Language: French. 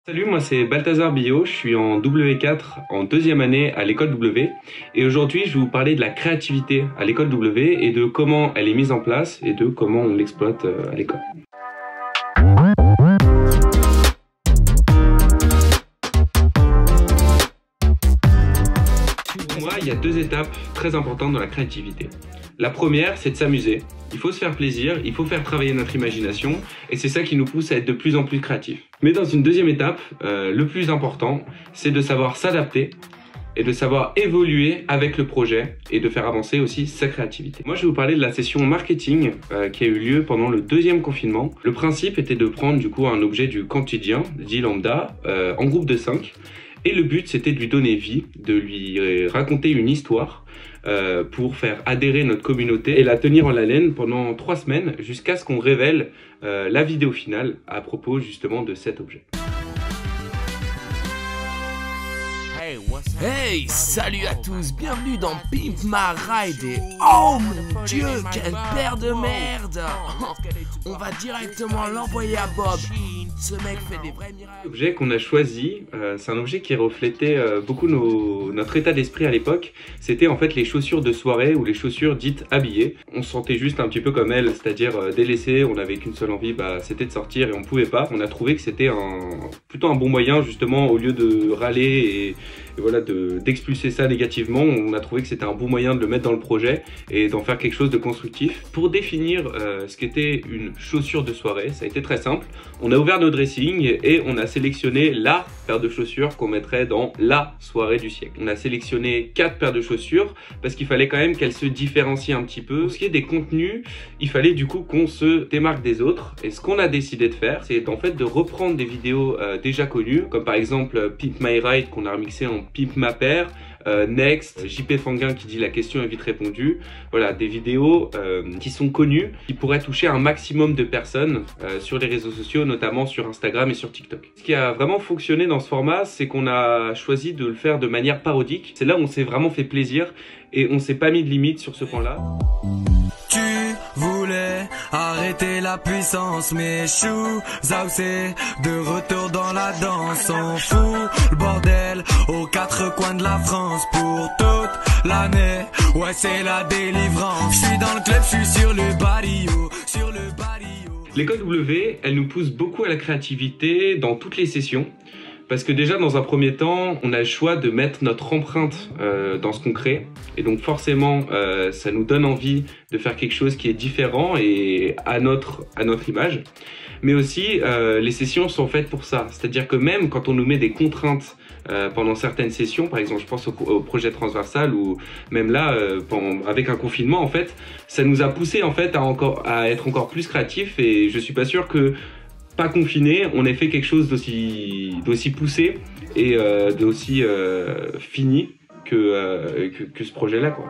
Salut, moi c'est Balthazar Billot, je suis en W4 en deuxième année à l'école W et aujourd'hui je vais vous parler de la créativité à l'école W et de comment elle est mise en place et de comment on l'exploite à l'école. Pour moi, il y a deux étapes très importantes dans la créativité. La première, c'est de s'amuser. Il faut se faire plaisir, il faut faire travailler notre imagination et c'est ça qui nous pousse à être de plus en plus créatifs. Mais dans une deuxième étape, le plus important, c'est de savoir s'adapter et de savoir évoluer avec le projet et de faire avancer aussi sa créativité. Moi, je vais vous parler de la session marketing qui a eu lieu pendant le deuxième confinement. Le principe était de prendre du coup un objet du quotidien, dit lambda, en groupe de 5. Et le but, c'était de lui donner vie, de lui raconter une histoire pour faire adhérer notre communauté et la tenir en haleine pendant 3 semaines jusqu'à ce qu'on révèle la vidéo finale à propos justement de cet objet. Hey, salut à tous, bienvenue dans Pimp My Ride et oh mon dieu, quelle paire de merde. On va directement l'envoyer à Bob. Ce mec fait des vrais miracles. L'objet qu'on a choisi, c'est un objet qui reflétait beaucoup notre état d'esprit à l'époque. C'était en fait les chaussures de soirée ou les chaussures dites habillées. On se sentait juste un petit peu comme elle, c'est-à-dire délaissé, on n'avait qu'une seule envie, c'était de sortir et on pouvait pas. On a trouvé que c'était plutôt un bon moyen justement, au lieu de râler et voilà, d'expulser ça négativement, on a trouvé que c'était un bon moyen de le mettre dans le projet et d'en faire quelque chose de constructif. Pour définir ce qu'était une chaussure de soirée, ça a été très simple. On a ouvert nos dressings et on a sélectionné la paire de chaussures qu'on mettrait dans la soirée du siècle. On a sélectionné 4 paires de chaussures parce qu'il fallait quand même qu'elles se différencient un petit peu. Pour ce qui est des contenus, il fallait du coup qu'on se démarque des autres et ce qu'on a décidé de faire, c'est en fait de reprendre des vidéos déjà connues, comme par exemple Pimp My Ride qu'on a remixé en Pimp Ma Paire, Next, JP Fanguin qui dit la question est vite répondue. Voilà, des vidéos qui sont connues, qui pourraient toucher un maximum de personnes sur les réseaux sociaux, notamment sur Instagram et sur TikTok. Ce qui a vraiment fonctionné dans ce format, c'est qu'on a choisi de le faire de manière parodique. C'est là où on s'est vraiment fait plaisir et on s'est pas mis de limite sur ce point-là. Tu voulais arrêter la puissance, mais chou, c'est de retour dans la danse. On fout le bordel aux 4 coins de la France pour toute l'année. Ouais, c'est la délivrance. Je suis dans le club, je suis sur le barrio, sur le barrio. L'école W, elle nous pousse beaucoup à la créativité dans toutes les sessions. Parce que déjà, dans un premier temps, on a le choix de mettre notre empreinte dans ce qu'on crée. Et donc forcément, ça nous donne envie de faire quelque chose qui est différent et à notre image. Mais aussi, les sessions sont faites pour ça. C'est-à-dire que même quand on nous met des contraintes pendant certaines sessions, par exemple, je pense au projet transversal ou même là, avec un confinement, en fait, ça nous a poussé en fait à être encore plus créatifs. Et je suis pas sûr que pas confiné, on ait fait quelque chose d'aussi poussé et d'aussi fini que ce projet-là, quoi.